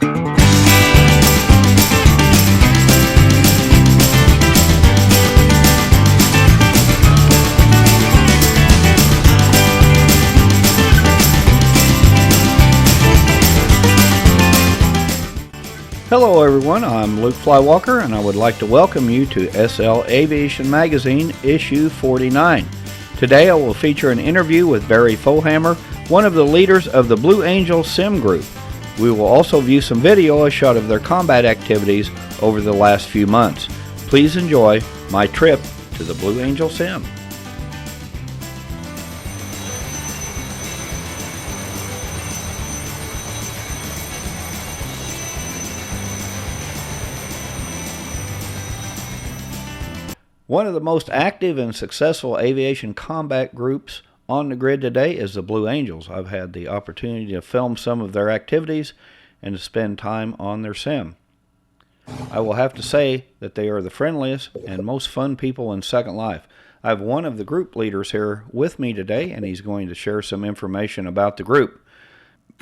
Hello everyone, I'm Luke Flywalker and I would like to welcome you to SL Aviation Magazine issue 49. Today I will feature an interview with Barry Foehammer, one of the leaders of the Blue Angel Sim Group. We will also view some video, a shot of their combat activities over the last few months. Please enjoy my trip to the Blue Angel Sim. One of the most active and successful aviation combat groups on the grid today is the Blue Angels. I've had the opportunity to film some of their activities and to spend time on their sim. I will have to say that they are the friendliest and most fun people in Second Life. I have one of the group leaders here with me today, and he's going to share some information about the group.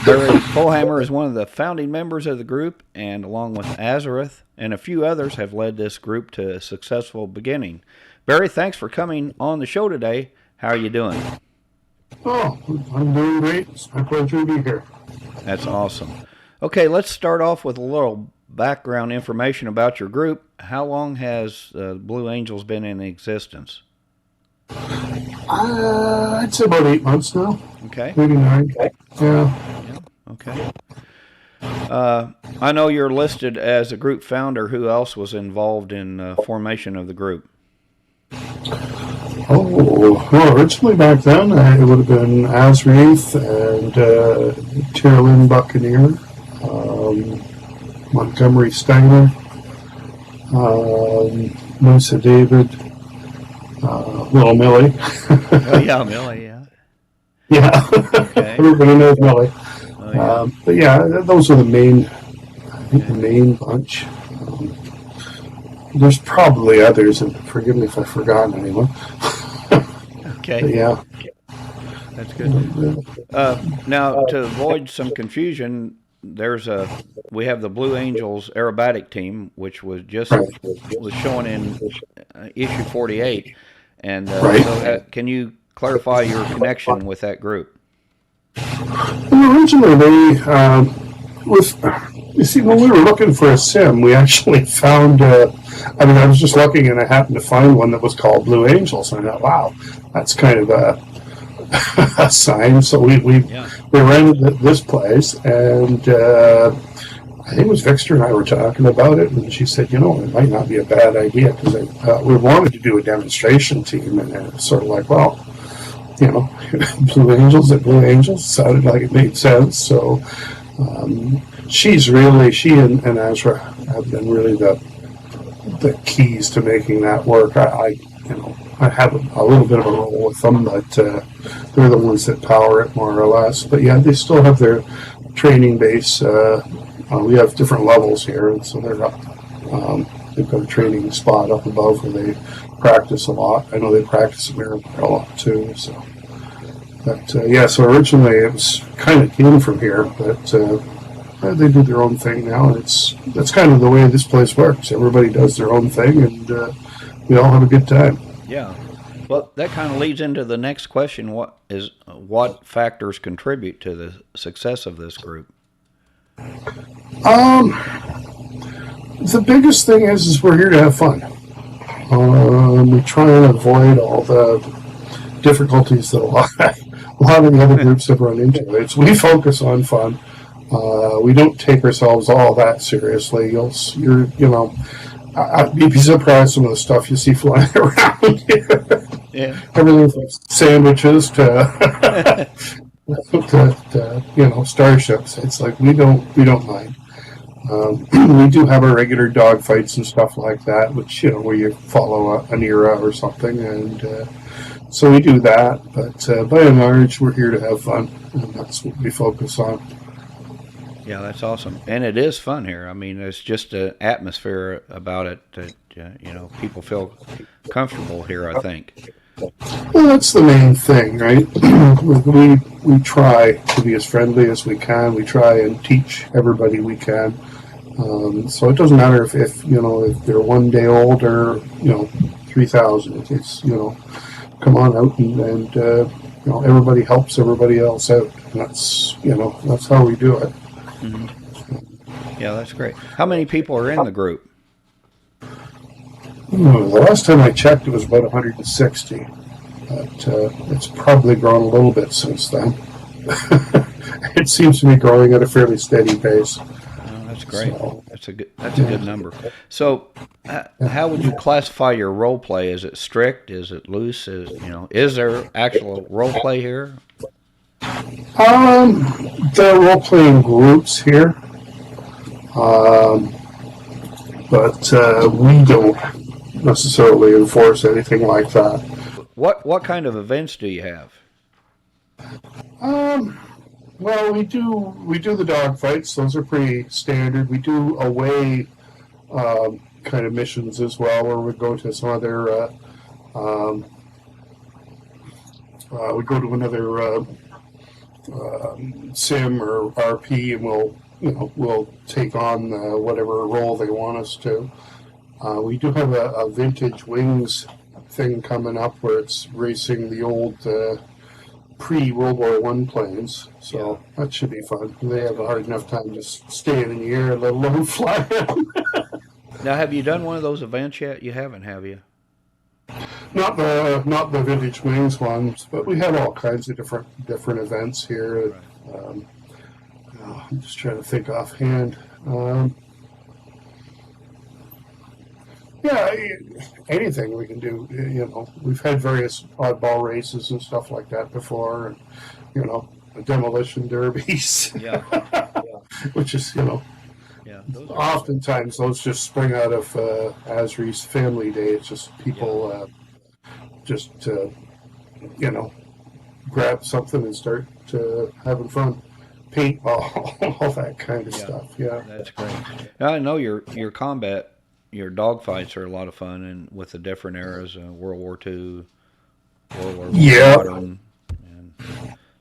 Barry Foehammer is one of the founding members of the group, and along with Azareth and a few others have led this group to a successful beginning. Barry, thanks for coming on the show today. How are you doing? Oh, I'm doing great. It's my pleasure to be here. That's awesome. Okay, let's start off with a little background information about your group. How long has Blue Angels been in existence? I'd say about 8 months now. Okay. Maybe 9. Yeah. Okay. I know you're listed as a group founder. Who else was involved in formation of the group? Oh, well, originally back then it would have been Azareth and Tyrolin Buccaneer, Montgomery Steiner, Musa David, Little Millie. Oh, yeah, Millie, yeah. Yeah, Okay. Everybody knows Millie. Oh, yeah. But yeah, those are the main, I think the main bunch. There's probably others, and forgive me if I've forgotten anyone. Okay. But yeah. That's good. Now, to avoid some confusion, we have the Blue Angels aerobatic team, which was shown in issue 48. And so can you clarify your connection with that group? Well, originally, you see, when we were looking for a sim, we actually found, I was just looking and I happened to find one that was called Blue Angels. And I thought, wow, that's kind of a sign. So we rented this place, and I think it was Victor and I were talking about it, and she said, it might not be a bad idea, because we wanted to do a demonstration team, and it's sort of like, well, Blue Angels at Blue Angels sounded like it made sense. So she and Ezra have been really the keys to making that work. I have a little bit of a role with them, but they're the ones that power it more or less. But yeah, they still have their training base. We have different levels here, and so they're up. They've got a training spot up above where they practice a lot. I know they practice in Mirabai a lot too. So, but so originally it was kind of came from here, but they do their own thing now. And that's kind of the way this place works. Everybody does their own thing, and we all have a good time. Yeah. Well, that kind of leads into the next question. What factors contribute to the success of this group? The biggest thing is we're here to have fun. We try and avoid all the difficulties that a lot of the other groups have run into. We focus on fun. We don't take ourselves all that seriously. I'd be surprised some of the stuff you see flying around here. Yeah. Everything from sandwiches to starships. It's like we don't mind. We do have our regular dog fights and stuff like that, which where you follow an era or something, and so we do that. But by and large, we're here to have fun, and that's what we focus on. Yeah, that's awesome, and it is fun here. I mean, there's just an atmosphere about it that people feel comfortable here, I think. Well, that's the main thing, right? we try to be as friendly as we can. We try and teach everybody we can. So it doesn't matter if if they're 1 day old or 3,000. It's come on out and everybody helps everybody else out. And that's how we do it. Mm-hmm. Yeah, that's great. How many people are in the group? The last time I checked, it was about 160. But it's probably grown a little bit since then. It seems to be growing at a fairly steady pace. Oh, that's great. So, that's a good number. So, how would you classify your role play? Is it strict? Is it loose? Is there actual role play here? There are role playing groups here, but we don't necessarily enforce anything like that. What kind of events do you have? Well, we do the dog fights. Those are pretty standard. We do away kind of missions as well, where we go to some other. We go to another sim or RP, and we'll take on whatever role they want us to. We do have a vintage wings thing coming up where it's racing the old pre-World War I planes, so that should be fun. They have a hard enough time just staying in the air, let alone flying. Now, have you done one of those events yet? You haven't, have you? Not the vintage wings ones, but we have all kinds of different events here. Right. I'm just trying to think offhand. Yeah, anything we can do. We've had various oddball races and stuff like that before, and demolition derbies. Yeah. Which is Yeah. Oftentimes those just spring out of Asri's family day. It's just people grab something and start having fun. Paintball, all that kind of stuff. Yeah. That's great. Now, I know your combat. Your dogfights are a lot of fun, and with the different eras, World War II, World War I, modern, and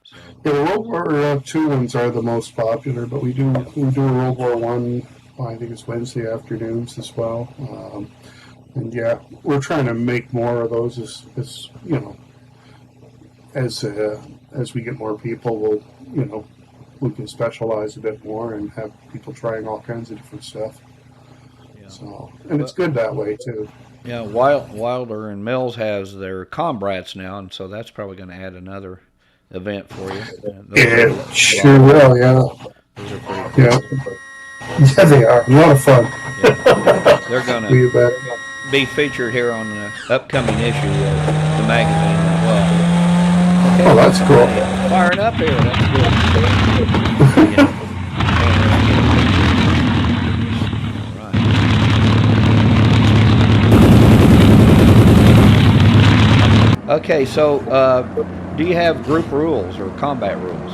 so. Yeah, the World War II ones are the most popular, but we do a World War I. I think it's Wednesday afternoons as well, and yeah, we're trying to make more of those as we get more people. We can specialize a bit more and have people trying all kinds of different stuff. So, and it's good that way too. Yeah, Wilder and Mills has their Combrats now, and so that's probably going to add another event for you. It sure will, yeah. Those are pretty cool. Yeah, they are. A lot of fun. Yeah. They're going to be featured here on the upcoming issue of the magazine as well. Okay, oh, that's cool. Firing up here. That's good. Okay, so do you have group rules or combat rules?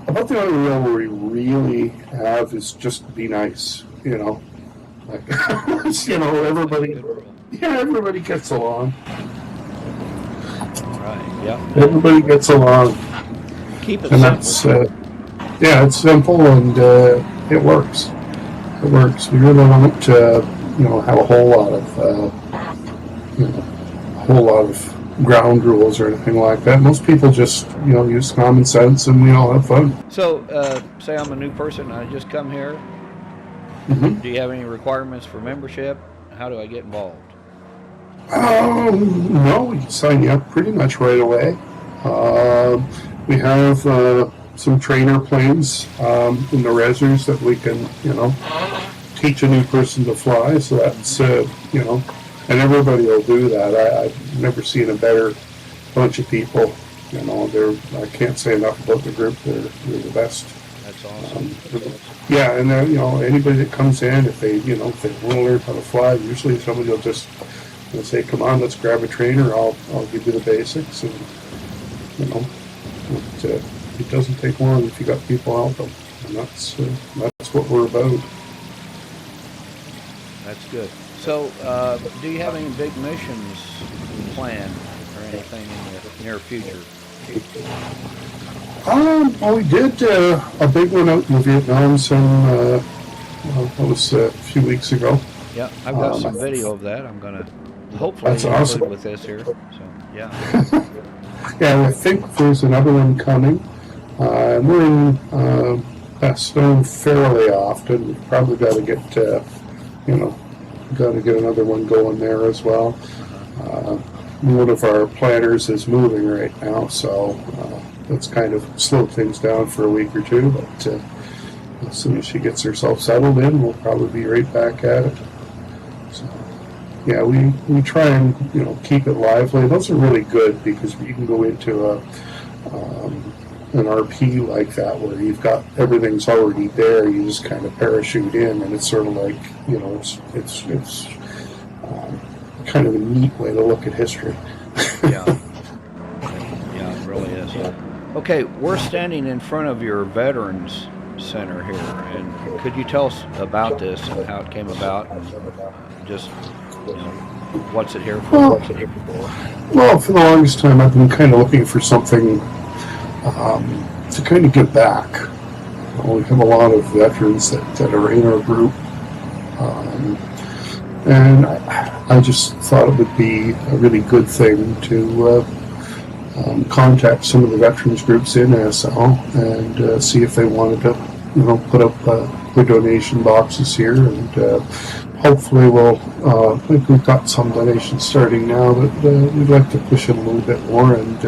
About the only rule we really have is just be nice. Like everybody gets along. Right. Yeah. Everybody gets along. Keep it and simple. That's it's simple and it works. It works. We really don't have a whole lot of ground rules or anything like that. Most people just use common sense, and we all have fun. So, say I'm a new person, I just come here. Mm-hmm. Do you have any requirements for membership? How do I get involved? No, we can sign you up pretty much right away. We have some trainer planes in the resers that we can teach a new person to fly. So that's and everybody will do that. I've never seen a better bunch of people. I can't say enough about the group. They're the best. That's awesome. Yeah, and anybody that comes in, if they want to learn how to fly, usually somebody will just say, "Come on, let's grab a trainer. I'll give you the basics." And it doesn't take long if you got people out them, and that's what we're about. That's good. So, do you have any big missions planned or anything in the near future? Well, we did a big one out in Vietnam that was a few weeks ago. Yeah, I've got some video of that. I'm gonna That's hopefully include awesome. with this here. So, yeah. Yeah, I think there's another one coming. We're in Bastogne fairly often. We've probably got to get, got to get another one going there as well. Uh-huh. One of our planners is moving right now, so that's kind of slowed things down for a week or two. But as soon as she gets herself settled in, we'll probably be right back at it. So, yeah, we try and keep it lively. Those are really good because you can go into an RP like that where you've got everything's already there. You just kind of parachute in, and it's sort of like it's kind of a neat way to look at history. Yeah. Yeah, it really is. Okay, we're standing in front of your Veterans Center here, and could you tell us about this and how it came about, and just what's it here for? Well, for the longest time, I've been kind of looking for something to kind of give back. We have a lot of veterans that are in our group, and I just thought it would be a really good thing to contact some of the veterans groups in SL and see if they wanted to, put up their donation boxes here, and hopefully I think we've got some donations starting now, but we'd like to push it a little bit more and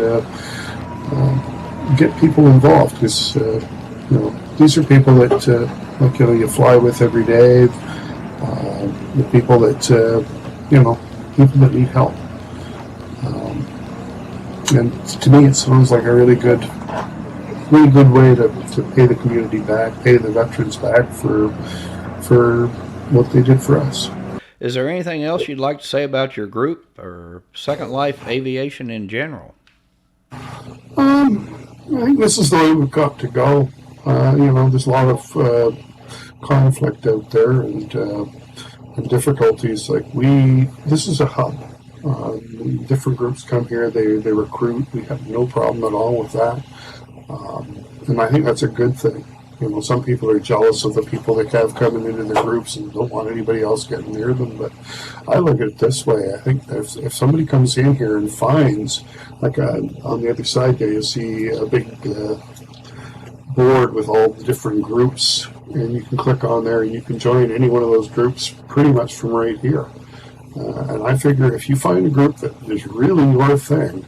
get people involved, because these are people that you fly with every day, the people that people that need help, and to me it sounds like a really good way to pay the community back, pay the veterans back for what they did for us. Is there anything else you'd like to say about your group or Second Life Aviation in general? I think this is the way we've got to go. There's a lot of conflict out there and difficulties. This is a hub. Different groups come here. They recruit. We have no problem at all with that, and I think that's a good thing. Some people are jealous of the people that have coming into their groups and don't want anybody else getting near them. But I look at it this way. I think that if somebody comes in here and finds, on the other side there, you'll see a big board with all the different groups, and you can click on there and you can join any one of those groups pretty much from right here. And I figure if you find a group that is really your thing,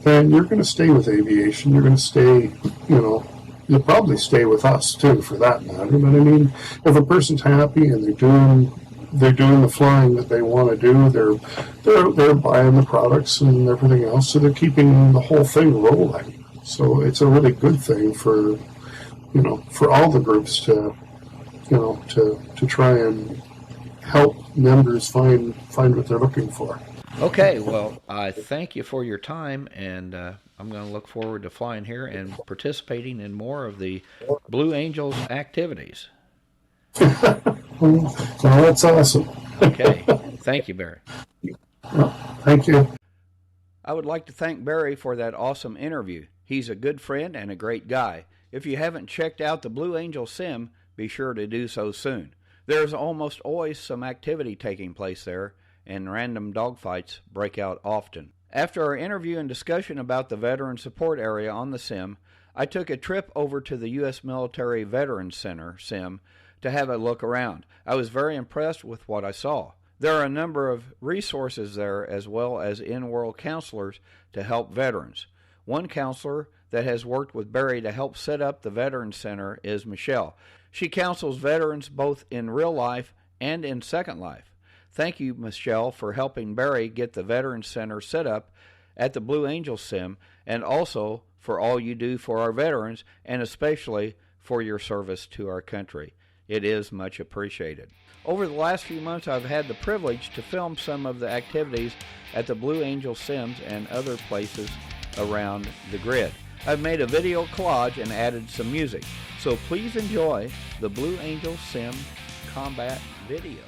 then you're going to stay with aviation. You're going to stay, you'll probably stay with us too, for that matter. But I mean, if a person's happy and they're doing the flying that they want to do, they're buying the products and everything else, so they're keeping the whole thing rolling. So it's a really good thing for all the groups to try and help members find what they're looking for. Okay, well, I thank you for your time, and I'm going to look forward to flying here and participating in more of the Blue Angels activities. Well, that's awesome. Okay, thank you, Barry. Well, thank you. I would like to thank Barry for that awesome interview. He's a good friend and a great guy. If you haven't checked out the Blue Angel Sim, be sure to do so soon. There's almost always some activity taking place there, and random dogfights break out often. After our interview and discussion about the Veteran Support Area on the Sim, I took a trip over to the U.S. Military Veterans Center Sim to have a look around. I was very impressed with what I saw. There are a number of resources there, as well as in-world counselors to help veterans. One counselor that has worked with Barry to help set up the Veterans Center is Michelle. She counsels veterans both in real life and in Second Life. Thank you, Michelle, for helping Barry get the Veterans Center set up at the Blue Angel Sim, and also for all you do for our veterans, and especially for your service to our country. It is much appreciated. Over the last few months, I've had the privilege to film some of the activities at the Blue Angel Sims and other places around the grid. I've made a video collage and added some music, so please enjoy the Blue Angel Sim combat video.